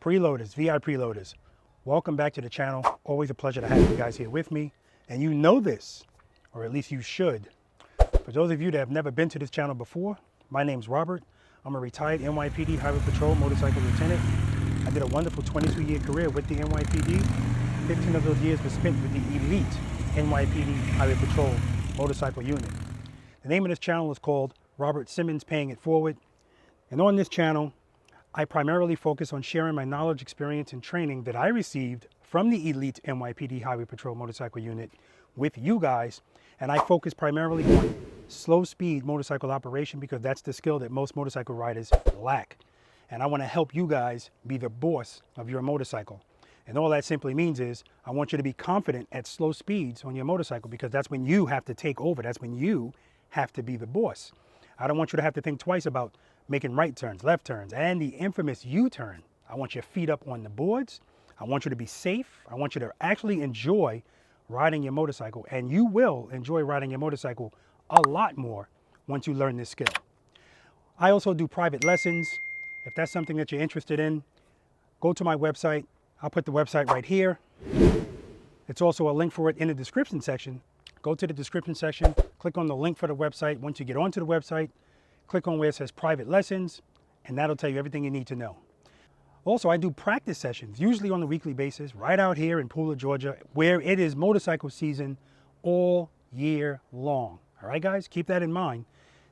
Preloaders, V.I.Preloaders. Welcome back to the channel. Always a pleasure to have you guys here with me. And you know this, or at least you should. For those of you that have never been to this channel before, my name's Robert. I'm a retired NYPD Highway Patrol motorcycle lieutenant. I did a wonderful 22-year career with the NYPD. 15 of those years were spent with the elite NYPD Highway Patrol motorcycle unit. The name of this channel is called Robert Simmons Paying It Forward. And on this channel, I primarily focus on sharing my knowledge, experience, and training that I received from the elite NYPD Highway Patrol motorcycle unit with you guys. And I focus primarily on slow speed motorcycle operation because that's the skill that most motorcycle riders lack. And I want to help you guys be the boss of your motorcycle. And all that simply means is I want you to be confident at slow speeds on your motorcycle because that's when you have to take over. That's when you have to be the boss. I don't want you to have to think twice about making right turns, left turns, and the infamous U-turn. I want your feet up on the boards. I want you to be safe. I want you to actually enjoy riding your motorcycle, and you will enjoy riding your motorcycle a lot more once you learn this skill. I also do private lessons. If that's something that you're interested in, go to my website. I'll put the website right here. It's also a link for it in the description section. Go to the description section, click on the link for the website. Once you get onto the website, click on where it says private lessons, and that'll tell you everything you need to know. Also, I do practice sessions, usually on a weekly basis, right out here in Pooler, Georgia, where it is motorcycle season all year long. All right, guys, keep that in mind.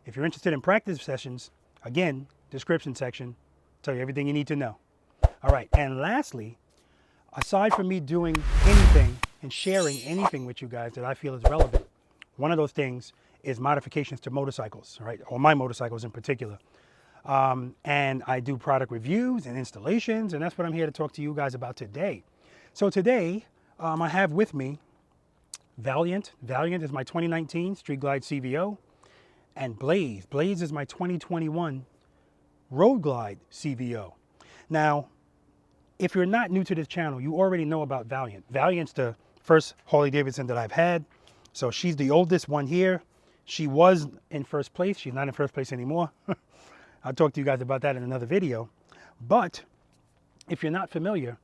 If you're interested in practice sessions, again, description section, tell you everything you need to know. All right, and lastly, aside from me doing anything and sharing anything with you guys that I feel is relevant, one of those things is modifications to motorcycles, right? Or my motorcycles in particular. And I do product reviews and installations, and that's what I'm here to talk to you guys about today. So today, I have with me Valiant. Valiant is my 2019 Street Glide CVO, and Blaze. Blaze is my 2021 Road Glide CVO. Now, if you're not new to this channel, you already know about Valiant. Valiant's the first Harley-Davidson that I've had. So she's the oldest one here. She was in first place. She's not in first place anymore. I'll talk to you guys about that in another video. But if you're not familiar,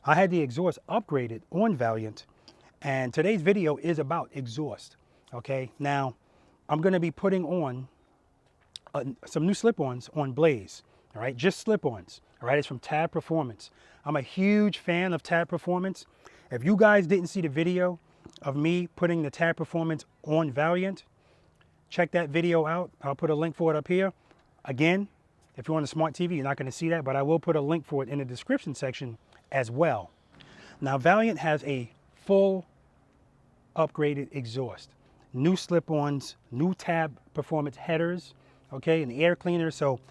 I had the exhaust upgraded on Valiant. And today's video is about exhaust. Okay, now I'm going to be putting on some new slip-ons on Blaze. All right, just slip-ons. All right, it's from Tab Performance. I'm a huge fan of Tab Performance. If you guys didn't see the video of me putting the Tab Performance on Valiant, check that video out. I'll put a link for it up here. Again, if you're on a smart TV, you're not going to see that, but I will put a link for it in the description section as well. Now, Valiant has a full upgraded exhaust. New slip-ons, new Tab Performance headers, okay, and air cleaner. So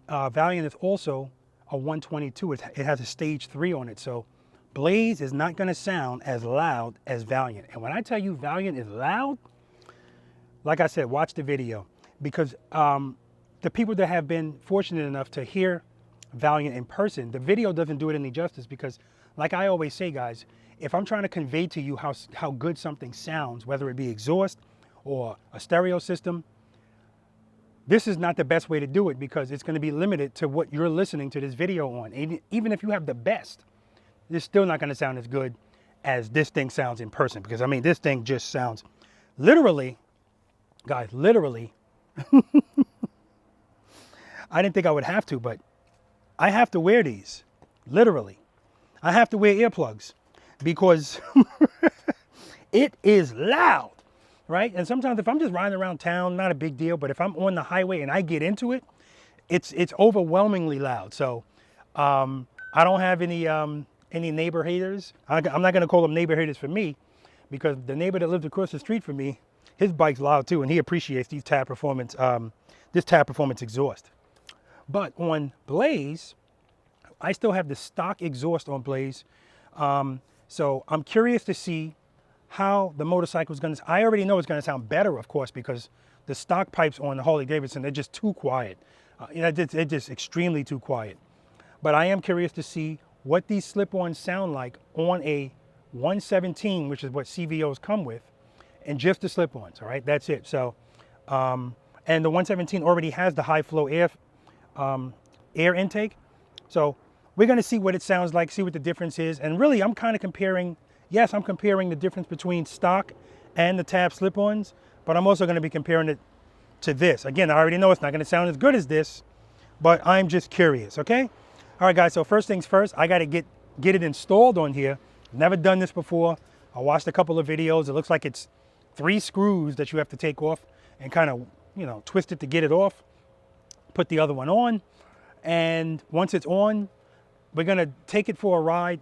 Valiant is also a 122. It has a stage 3 on it. So Blaze is not going to sound as loud as Valiant. And when I tell you Valiant is loud, like I said, watch the video, because the people that have been fortunate enough to hear Valiant in person, the video doesn't do it any justice, because like I always say, guys, if I'm trying to convey to you how good something sounds, whether it be exhaust or a stereo system, this is not the best way to do it, because it's going to be limited to what you're listening to this video on. And even if you have the best, it's still not going to sound as good as this thing sounds in person, because I mean, this thing just sounds literally, guys, literally, I didn't think I would have to, but I have to wear these, literally. I have to wear earplugs because it is loud, right? And sometimes if I'm just riding around town, not a big deal, but if I'm on the highway and I get into it, it's overwhelmingly loud. So I don't have any neighbor haters. I'm not gonna call them neighbor haters for me, because the neighbor that lives across the street from me, his bike's loud too, and he appreciates these Tab Performance, this Tab Performance exhaust. But on Blaze, I still have the stock exhaust on Blaze. So I'm curious to see how the motorcycle is going to, I already know it's going to sound better, of course, because the stock pipes on the Harley-Davidson, they're just too quiet. They're just extremely too quiet. But I am curious to see what these slip-ons sound like on a 117, which is what CVOs come with, and just the slip-ons, all right? That's it. So, and the 117 already has the high flow air intake. So we're going to see what it sounds like, see what the difference is. And really, I'm kind of comparing, yes, I'm comparing the difference between stock and the tab slip-ons, but I'm also going to be comparing it to this. Again, I already know it's not going to sound as good as this, but I'm just curious, okay? All right, guys, so first things first, I got to get it installed on here. Never done this before. I watched a couple of videos. It looks like it's 3 screws that you have to take off and kind of, you know, twist it to get it off. Put the other one on, and once it's on, we're gonna take it for a ride.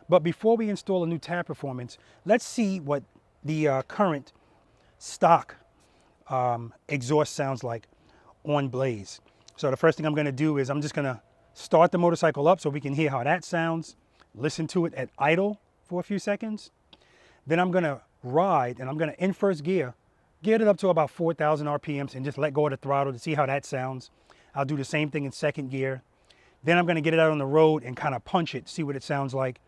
But before we install a new tab performance, let's see what the current stock exhaust sounds like on Blaze. So the first thing I'm gonna do is I'm just gonna start the motorcycle up so we can hear how that sounds, listen to it at idle for a few seconds. Then I'm gonna ride, and I'm gonna, in first gear, get it up to about 4,000 RPMs and just let go of the throttle to see how that sounds. I'll do the same thing in second gear. Then I'm gonna get it out on the road and kind of punch it, see what it sounds like.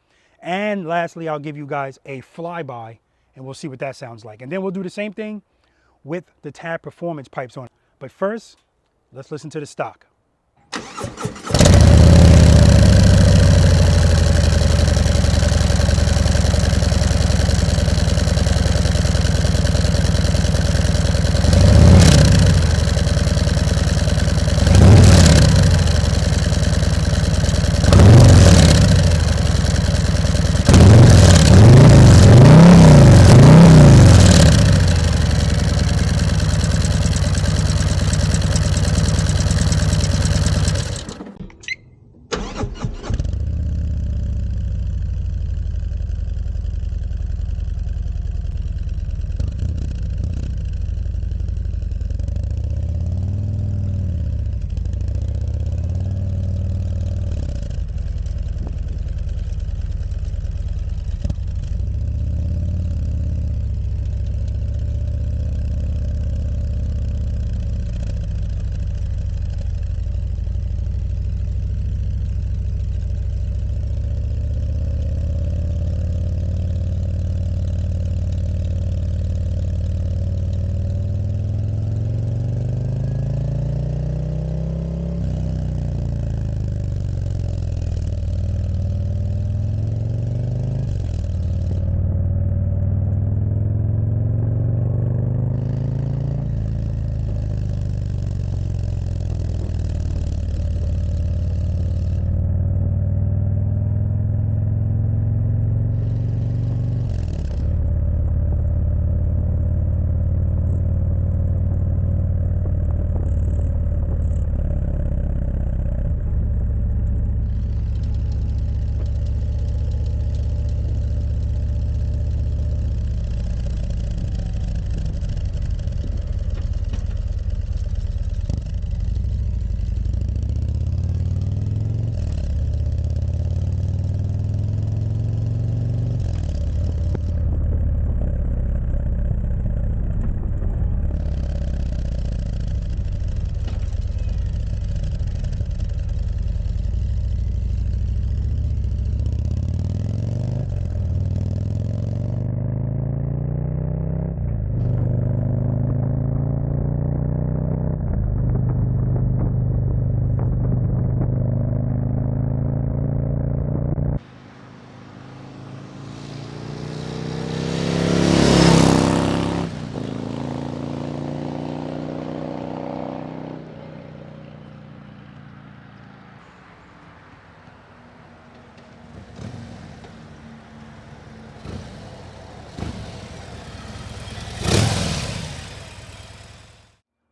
And lastly, I'll give you guys a flyby and we'll see what that sounds like. And then we'll do the same thing with the tab performance pipes on. But first, let's listen to the stock.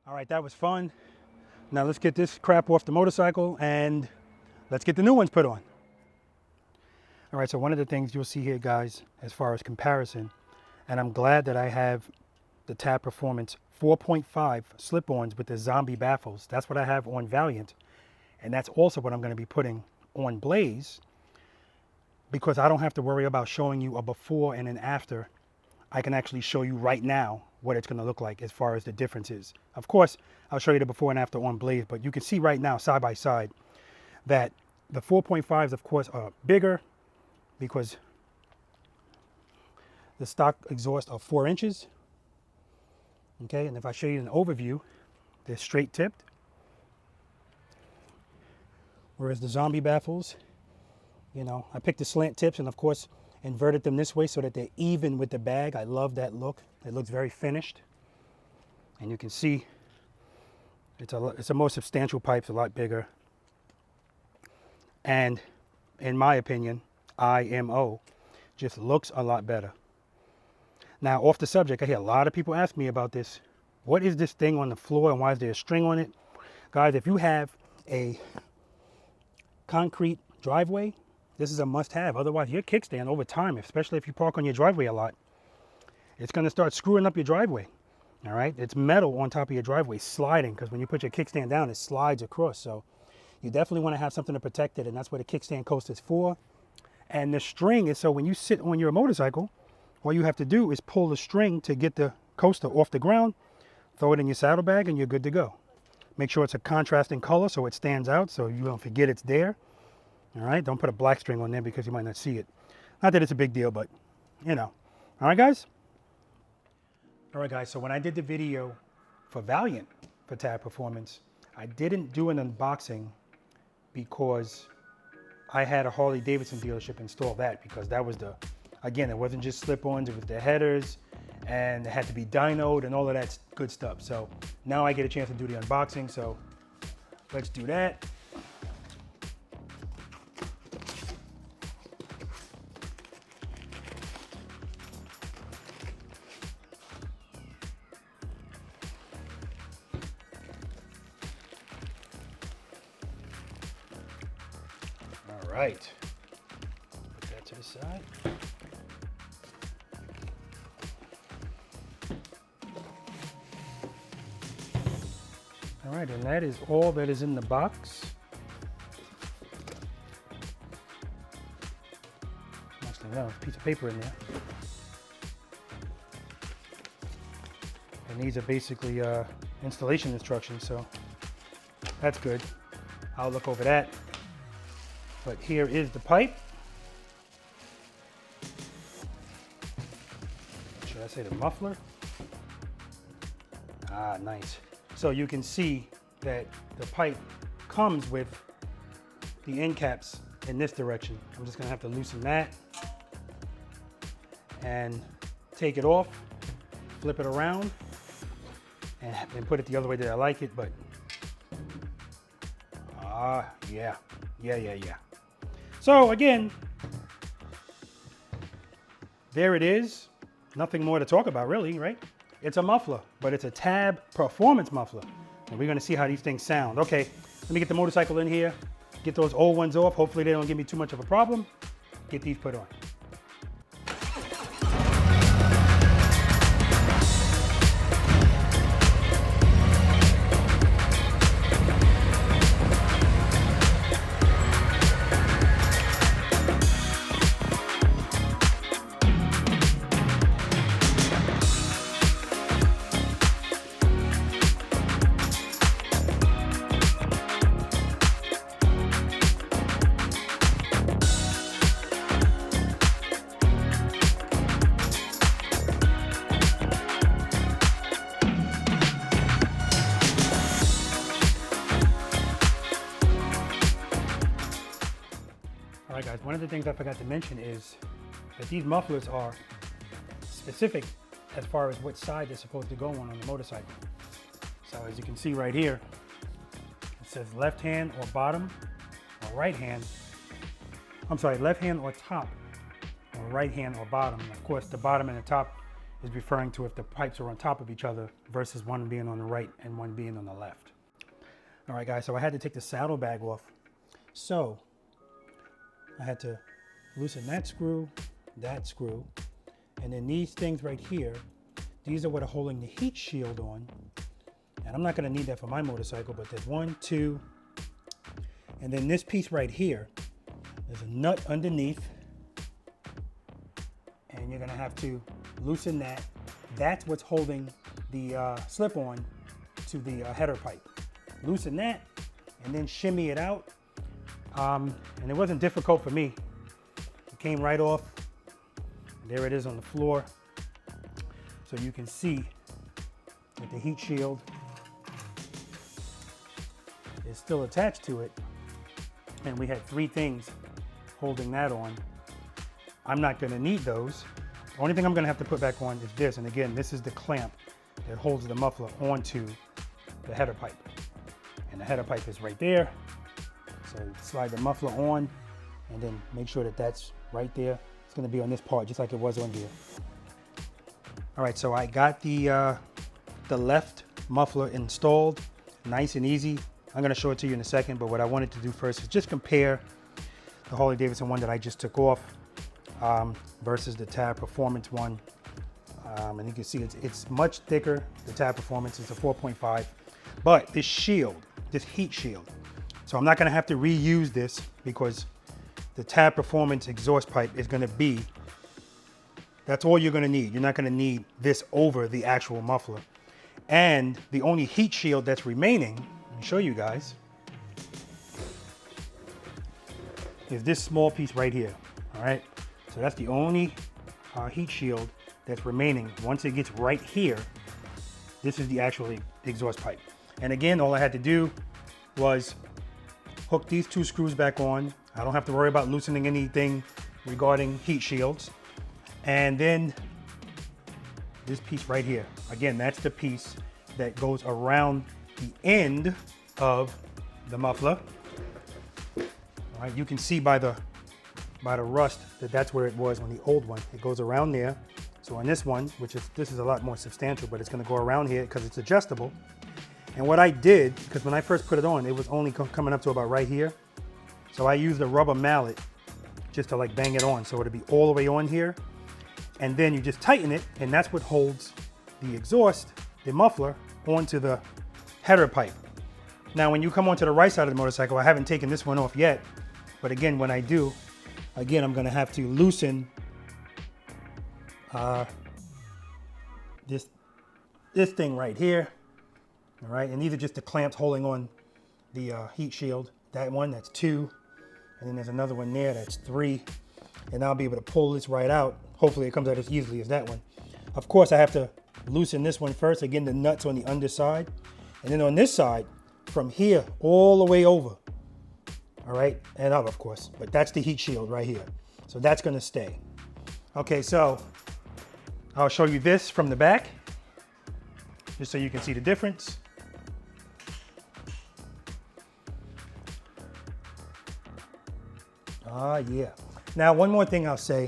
All right, that was fun. Now let's get this crap off the motorcycle and let's get the new ones put on. All right, so one of the things you'll see here, guys, as far as comparison, and I'm glad that I have the Tab Performance 4.5 slip-ons with the zombie baffles. That's what I have on Valiant, and that's also what I'm going to be putting on Blaze, because I don't have to worry about showing you a before and an after. I can actually show you right now what it's going to look like as far as the differences. Of course, I'll show you the before and after on Blaze, but you can see right now, side by side, that the 4.5s, of course, are bigger because the stock exhaust are 4 inches. Okay, and if I show you an overview, they're straight tipped. Whereas the zombie baffles You know, I picked the slant tips and of course inverted them this way so that they're even with the bag. I love that look. It looks very finished. And you can see it's a more substantial pipe, it's a lot bigger. And in my opinion, IMO just looks a lot better. Now, off the subject, I hear a lot of people ask me about this. What is this thing on the floor and why is there a string on it? Guys, if you have a concrete driveway, this is a must-have. Otherwise, your kickstand over time, especially if you park on your driveway a lot, it's going to start screwing up your driveway. All right, it's metal on top of your driveway sliding, because when you put your kickstand down, it slides across. So you definitely want to have something to protect it, and that's what a kickstand coaster is for. And the string is so when you sit on your motorcycle, all you have to do is pull the string to get the coaster off the ground, throw it in your saddlebag, and you're good to go. Make sure it's a contrasting color so it stands out, so you don't forget it's there. All right, don't put a black string on there because you might not see it. Not that it's a big deal, but you know. All right, guys? All right, guys, so when I did the video for Valiant for tab performance, I didn't do an unboxing because I had a Harley Davidson dealership install that, because that was the, again, it wasn't just slip-ons, it was the headers, and it had to be dynoed and all of that good stuff. So now I get a chance to do the unboxing, so let's do that. All right, put that to the side. All right, and that is all that is in the box. Actually, no, there's a piece of paper in there. And these are basically installation instructions, so that's good. I'll look over that. But here is the pipe. Should I say the muffler? Ah, nice. So you can see that the pipe comes with the end caps in this direction. I'm just gonna have to loosen that and take it off, flip it around, and put it the other way that I like it, but yeah. So again, there it is. Nothing more to talk about really, right? It's a muffler, but it's a tab performance muffler. And we're gonna see how these things sound. Okay, let me get the motorcycle in here, get those old ones off. Hopefully they don't give me too much of a problem. Get these put on. All right, guys, one of the things I forgot to mention is that these mufflers are specific as far as what side they're supposed to go on the motorcycle. So as you can see right here, it says left hand or bottom or right hand. I'm sorry, left hand or top or right hand or bottom. Of course, the bottom and the top is referring to if the pipes are on top of each other versus one being on the right and one being on the left. All right, guys, so I had to take the saddlebag off. So I had to loosen that screw, and then these things right here, these are what are holding the heat shield on. And I'm not gonna need that for my motorcycle, but there's 1, 2, and then this piece right here, there's a nut underneath, and you're gonna have to loosen that. That's what's holding the slip-on to the header pipe. Loosen that, and then shimmy it out. And it wasn't difficult for me. It came right off. There it is on the floor. So you can see that the heat shield is still attached to it. And we had 3 things holding that on. I'm not gonna need those. The only thing I'm gonna have to put back on is this, and again, this is the clamp that holds the muffler onto the header pipe. And the header pipe is right there. So slide the muffler on and then make sure that that's right there. It's gonna be on this part, just like it was on here. All right, so I got the left muffler installed, nice and easy. I'm gonna show it to you in a second, but what I wanted to do first is just compare the Harley-Davidson one that I just took off versus the Tab Performance one. And you can see it's much thicker. The Tab Performance is a 4.5, but this shield, this heat shield. So I'm not gonna have to reuse this because the Tab Performance exhaust pipe is gonna be, that's all you're gonna need. You're not gonna need this over the actual muffler. And the only heat shield that's remaining, let me show you guys, is this small piece right here, all right? So that's the only heat shield that's remaining. Once it gets right here, this is the actual exhaust pipe. And again, all I had to do was hook these 2 screws back on. I don't have to worry about loosening anything regarding heat shields. And then this piece right here, again, that's the piece that goes around the end of the muffler. All right, you can see by the rust that that's where it was on the old one. It goes around there. So on this one, this is a lot more substantial, but it's gonna go around here because it's adjustable. And what I did, because when I first put it on, it was only coming up to about right here. So I used a rubber mallet just to like bang it on. So it'll be all the way on here. And then you just tighten it, and that's what holds the exhaust, the muffler, onto the header pipe. Now, when you come onto the right side of the motorcycle, I haven't taken this one off yet, but again, when I do, again, I'm gonna have to loosen this thing right here, all right? And these are just the clamps holding on the heat shield. That one, that's 2, and then there's another one there, that's 3, and I'll be able to pull this right out. Hopefully it comes out as easily as that one. Of course, I have to loosen this one first. Again, the nuts on the underside. And then on this side, from here all the way over. All right, and up, of course. But that's the heat shield right here. So that's gonna stay. Okay, so I'll show you this from the back, just so you can see the difference. Yeah. Now, one more thing I'll say.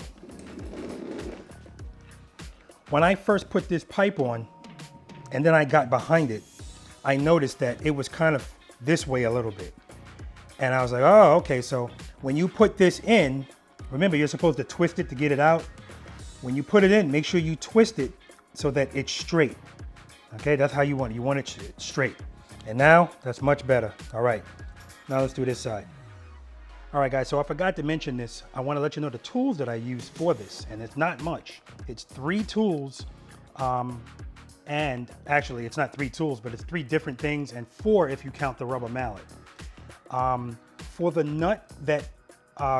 When I first put this pipe on and then I got behind it, I noticed that it was kind of this way a little bit. And I was like, oh, okay. So when you put this in, remember, you're supposed to twist it to get it out. When you put it in, make sure you twist it so that it's straight. Okay, that's how you want it. You want it straight. And now that's much better. All right, now let's do this side. All right, guys, so I forgot to mention this. I want to let you know the tools that I use for this, and it's not much. It's 3 tools, and actually it's not 3 tools, but it's 3 different things, and 4 if you count the rubber mallet. For the nut that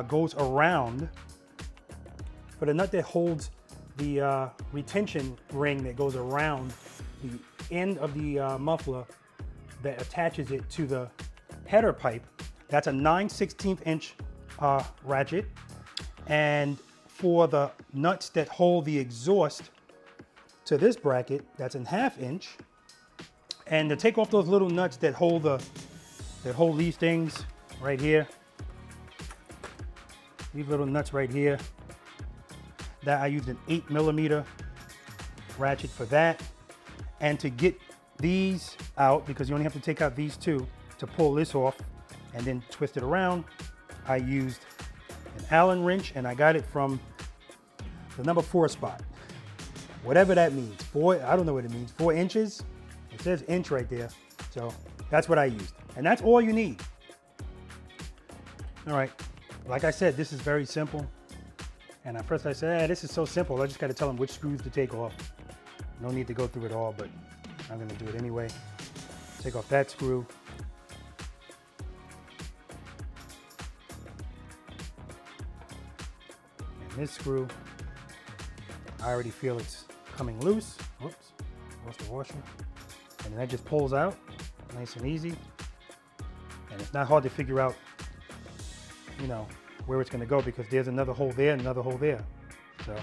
goes around, for the nut that holds the retention ring that goes around the end of the muffler that attaches it to the header pipe, that's a 9/16 inch ratchet. And for the nuts that hold the exhaust to this bracket, that's a 1/2 inch. And to take off those little nuts that hold these things right here, these little nuts right here, that I used an 8mm ratchet for that. And to get these out, because you only have to take out these 2 to pull this off and then twist it around, I used an Allen wrench, and I got it from the number 4 spot. Whatever that means. 4, I don't know what it means. 4 inches? It says inch right there. So that's what I used. And that's all you need. All right. Like I said, this is very simple. And at first I said, this is so simple. I just got to tell them which screws to take off. No need to go through it all, but I'm going to do it anyway. Take off that screw. And this screw, I already feel it's coming loose. Whoops, lost the washer. And then that just pulls out, nice and easy. And it's not hard to figure out, you know, where it's going to go, because there's another hole there and another hole there. So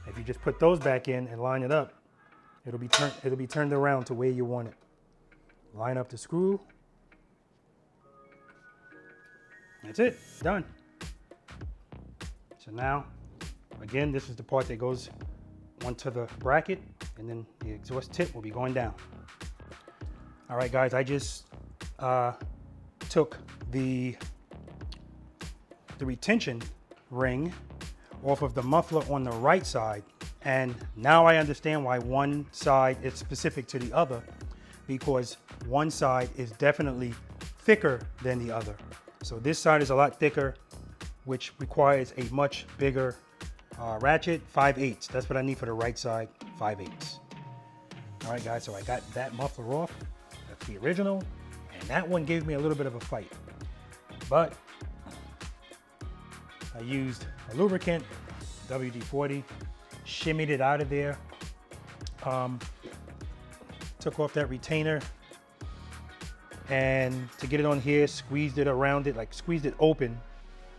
if you just put those back in and line it up, it'll be turned around to where you want it. Line up the screw. That's it, done. So now, again, this is the part that goes onto the bracket, and then the exhaust tip will be going down. All right, guys, I just took the retention ring off of the muffler on the right side, and now I understand why one side is specific to the other, because one side is definitely thicker than the other. So this side is a lot thicker, which requires a much bigger ratchet, 5/8. That's what I need for the right side, 5/8. All right, guys, so I got that muffler off. That's the original, and that one gave me a little bit of a fight. But I used a lubricant, WD-40, shimmied it out of there, took off that retainer, and to get it on here, squeezed it around it, like squeezed it open,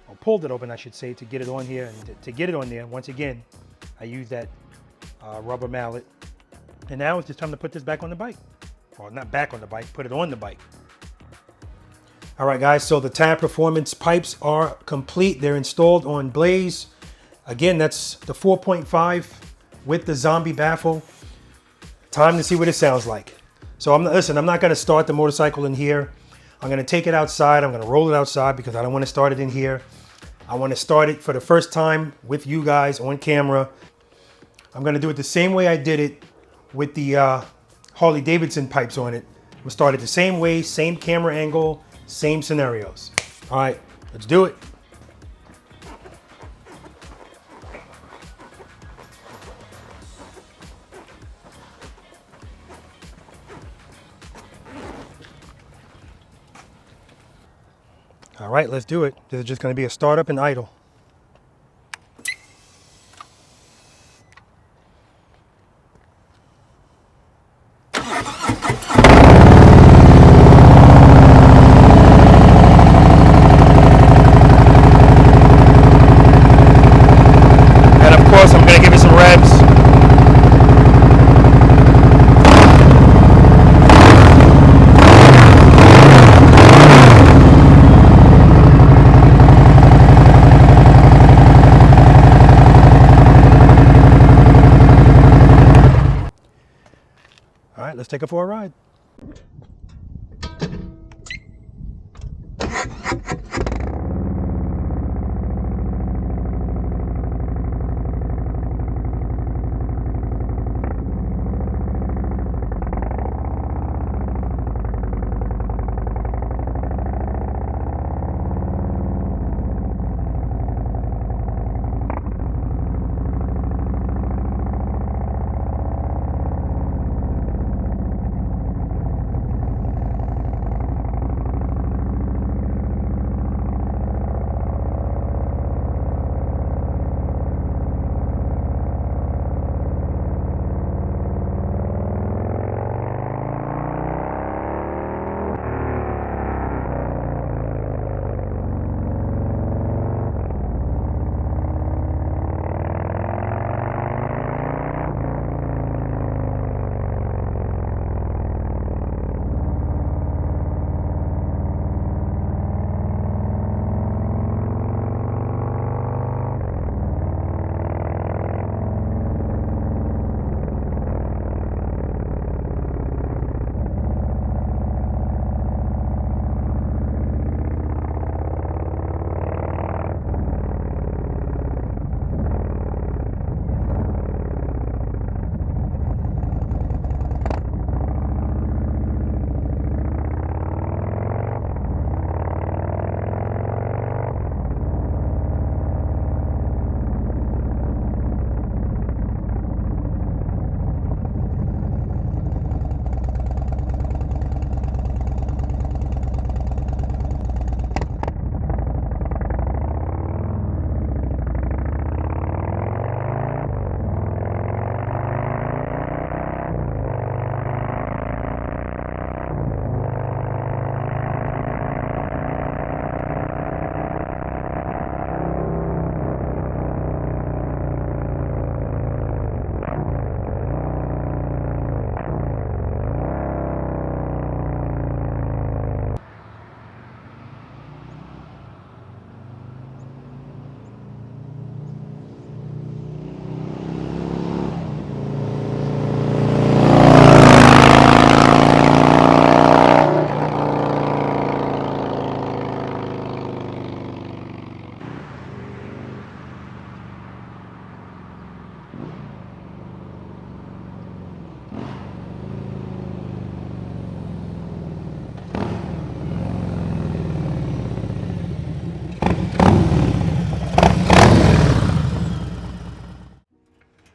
or pulled it open, I should say, to get it on here. And to get it on there, once again, I used that rubber mallet. And now it's just time to put this back on the bike. Or not back on the bike, put it on the bike. All right, guys, so the Tab Performance pipes are complete. They're installed on Blaze. Again, that's the 4.5 with the zombie baffle. Time to see what it sounds like. So listen, I'm not gonna start the motorcycle in here. I'm gonna take it outside. I'm gonna roll it outside because I don't wanna start it in here. I wanna start it for the first time with you guys on camera. I'm gonna do it the same way I did it with the Harley Davidson pipes on it. We'll start it the same way, same camera angle, same scenarios. All right, let's do it. All right, let's do it. This is just going to be a startup and idle. And of course, I'm going to give it some revs. All right, let's take it for a ride.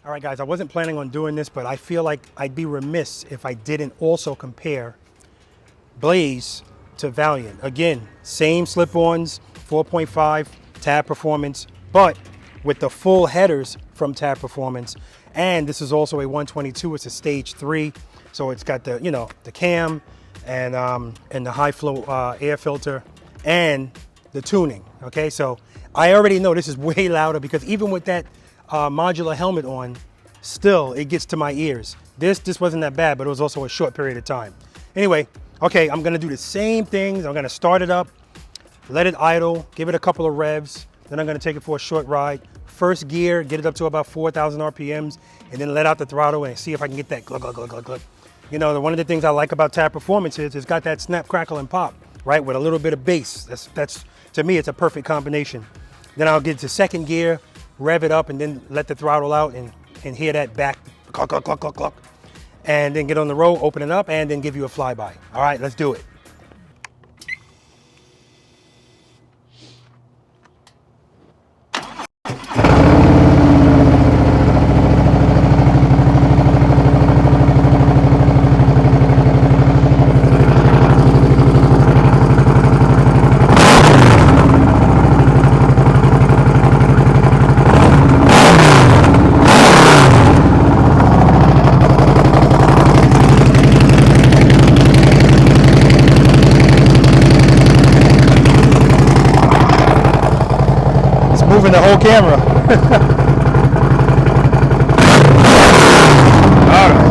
All right, guys, I wasn't planning on doing this, but I feel like I'd be remiss if I didn't also compare Blaze to Valiant. Again, same slip-ons, 4.5 tab performance, but with the full headers from tab performance. And this is also a 122. It's a stage 3, so it's got the, you know, the cam and the high flow air filter and the tuning. Okay, so I already know this is way louder because even with that modular helmet on, still it gets to my ears. This wasn't that bad, but it was also a short period of time. Anyway, okay, I'm gonna do the same things. I'm gonna start it up, let it idle, give it a couple of revs, then I'm gonna take it for a short ride. First gear, get it up to about 4,000 RPMs, and then let out the throttle and see if I can get that glug, glug, glug, glug, glug. You know, one of the things I like about tab performance is it's got that snap, crackle, and pop, right? With a little bit of bass. That's to me, it's a perfect combination. Then I'll get to second gear, rev it up, and then let the throttle out and hear that back, cluck, cluck, cluck, cluck, cluck. And then get on the road, open it up, and then give you a flyby. All right, let's do it. Moving the whole camera. All right.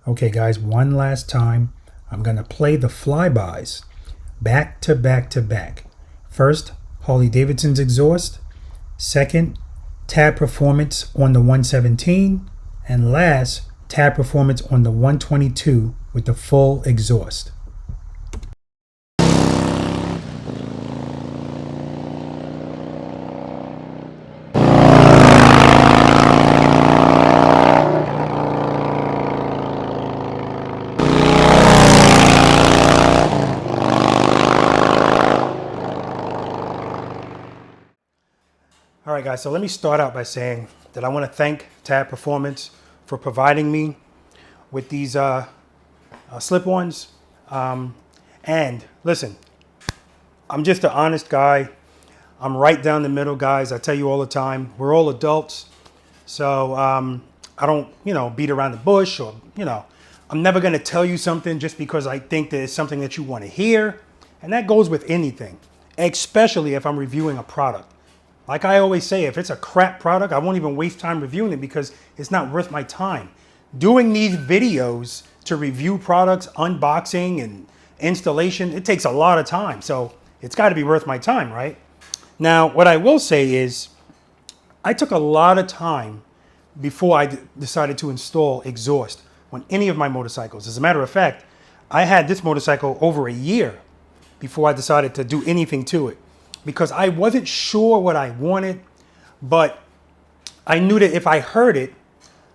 Okay guys, one last time, I'm gonna play the flybys back to back to back. First, Harley-Davidson's exhaust. Second, tab performance on the 117. And last, tab performance on the 122 with the full exhaust. All right, guys, so let me start out by saying that I want to thank Tab Performance for providing me with these Slip-Ons. And listen, I'm just an honest guy. I'm right down the middle, guys. I tell you all the time, we're all adults. So I don't, beat around the bush, or, I'm never going to tell you something just because I think that it's something that you want to hear. And that goes with anything, especially if I'm reviewing a product. Like I always say, if it's a crap product, I won't even waste time reviewing it because it's not worth my time. Doing these videos to review products, unboxing and installation, it takes a lot of time. So it's got to be worth my time, right? Now, what I will say is I took a lot of time before I decided to install exhaust on any of my motorcycles. As a matter of fact, I had this motorcycle over a year before I decided to do anything to it because I wasn't sure what I wanted, but I knew that if I heard it,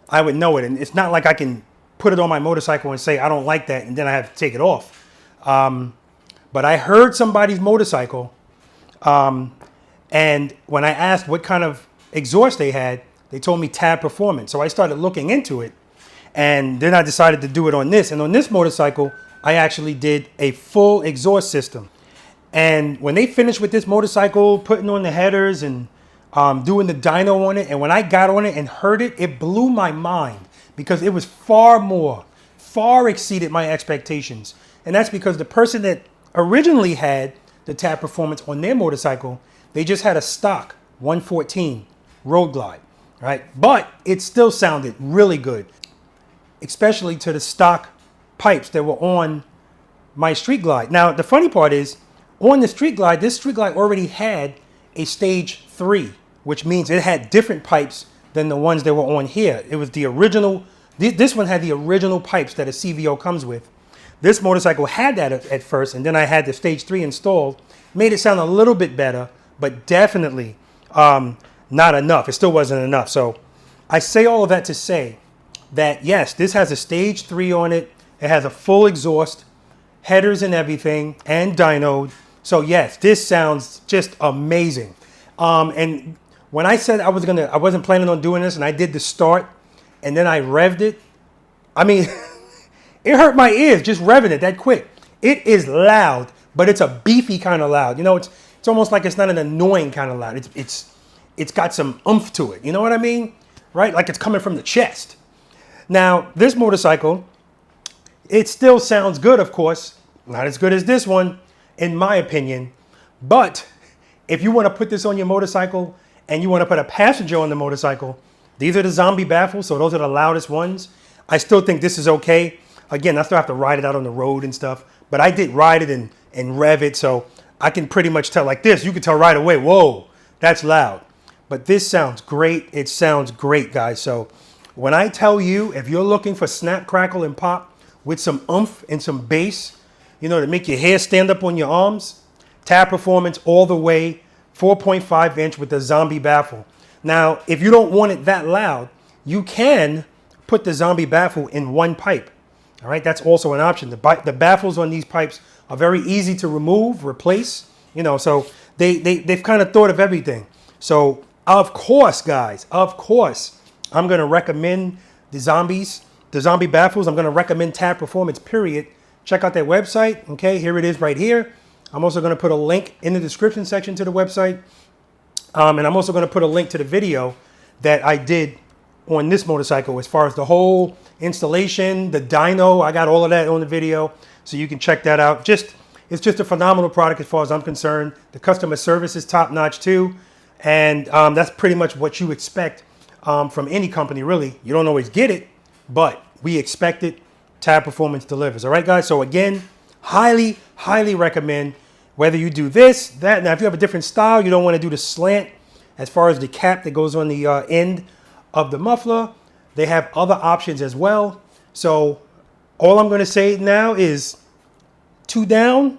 I would know it. And it's not like I can put it on my motorcycle and say, I don't like that, and then I have to take it off. But I heard somebody's motorcycle, and when I asked what kind of exhaust they had, they told me Tab Performance. So I started looking into it, and then I decided to do it on this. And on this motorcycle, I actually did a full exhaust system. And when they finished with this motorcycle, putting on the headers and doing the dyno on it, and when I got on it and heard it, it blew my mind because it was far exceeded my expectations. And that's because the person that originally had the Tab Performance on their motorcycle, they just had a stock 114 Road Glide, right? But it still sounded really good, especially to the stock pipes that were on my Street Glide. Now, the funny part is, on the Street Glide, this Street Glide already had a stage 3, which means it had different pipes than the ones that were on here. It was the original, this one had the original pipes that a CVO comes with. This motorcycle had that at first, and then I had the stage 3 installed. Made it sound a little bit better, but definitely not enough. It still wasn't enough. So I say all of that to say that, yes, this has a stage 3 on it. It has a full exhaust, headers and everything, and dyno. So yes, this sounds just amazing. And when I said I wasn't planning on doing this, and I did the start, and then I revved it, I mean, it hurt my ears just revving it that quick. It is loud, but it's a beefy kind of loud. It's almost like it's not an annoying kind of loud. It's got some oomph to it. You know what I mean? Right? Like it's coming from the chest. Now, this motorcycle, it still sounds good, of course. Not as good as this one, in my opinion. But if you want to put this on your motorcycle and you want to put a passenger on the motorcycle, these are the zombie baffles, so those are the loudest ones. I still think this is okay. Again, I still have to ride it out on the road and stuff, but I did ride it and rev it, so I can pretty much tell like this. You can tell right away, whoa, that's loud. But this sounds great. It sounds great, guys. So when I tell you, if you're looking for snap, crackle, and pop with some oomph and some bass, to make your hair stand up on your arms, Tab Performance all the way, 4.5 inch with the zombie baffle. Now, if you don't want it that loud, you can put the zombie baffle in one pipe. All right, that's also an option. The baffles on these pipes are very easy to remove, replace, so they've kind of thought of everything. So, of course, guys, I'm going to recommend the zombie baffles. I'm going to recommend Tab Performance, period. Check out their website. Okay, here it is right here. I'm also going to put a link in the description section to the website. And I'm also going to put a link to the video that I did on this motorcycle as far as the whole installation, the dyno. I got all of that on the video, so you can check that out. It's just a phenomenal product as far as I'm concerned. The customer service is top notch too. And that's pretty much what you expect from any company, really. You don't always get it, but we expect it. Tab Performance delivers. All right, guys. So again, highly recommend whether you do this, that. Now, if you have a different style, you don't want to do the slant as far as the cap that goes on the end of the muffler. They have other options as well. So all I'm going to say now is 2 down,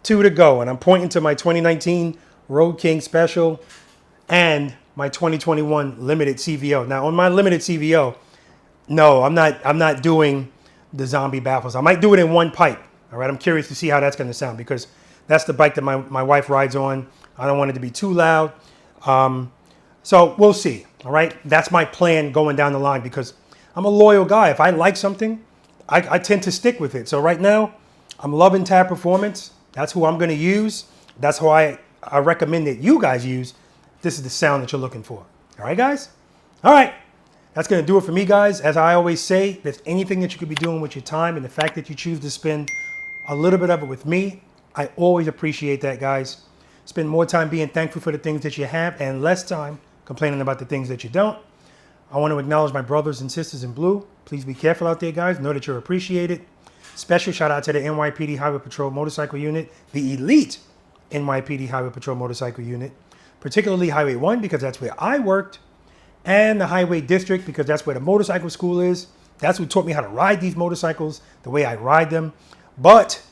2 to go. And I'm pointing to my 2019 Road King Special and my 2021 Limited CVO. Now, on my Limited CVO, no, I'm not doing the zombie baffles. I might do it in one pipe. All right, I'm curious to see how that's going to sound because that's the bike that my wife rides on. I don't want it to be too loud. So we'll see. All right. That's my plan going down the line because I'm a loyal guy. If I like something, I tend to stick with it. So right now, I'm loving Tab Performance. That's who I'm going to use. That's who I recommend that you guys use. This is the sound that you're looking for. All right, guys? All right. That's going to do it for me, guys. As I always say, if there's anything that you could be doing with your time and the fact that you choose to spend a little bit of it with me, I always appreciate that, guys. Spend more time being thankful for the things that you have and less time complaining about the things that you don't. I want to acknowledge my brothers and sisters in blue. Please be careful out there, guys. Know that you're appreciated. Special shout out to the NYPD Highway Patrol Motorcycle Unit, the elite NYPD Highway Patrol Motorcycle Unit, particularly Highway 1 because that's where I worked, and the Highway District because that's where the motorcycle school is. That's what taught me how to ride these motorcycles, the way I ride them. But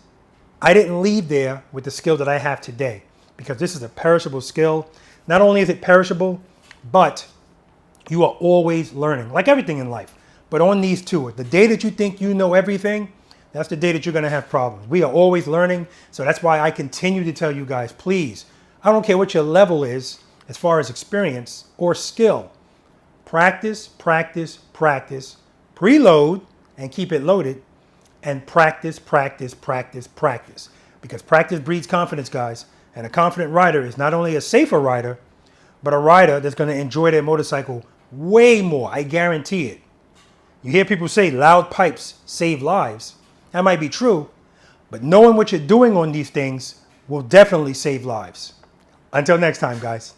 I didn't leave there with the skill that I have today because this is a perishable skill. Not only is it perishable, but you are always learning, like everything in life. But on these two, the day that you think you know everything, that's the day that you're going to have problems. We are always learning. So that's why I continue to tell you guys, please, I don't care what your level is as far as experience or skill. Practice, practice, practice, preload and keep it loaded, and practice, practice, practice, practice. Because practice breeds confidence, guys. And a confident rider is not only a safer rider, but a rider that's going to enjoy their motorcycle way more. I guarantee it. You hear people say loud pipes save lives. That might be true, but knowing what you're doing on these things will definitely save lives. Until next time, guys.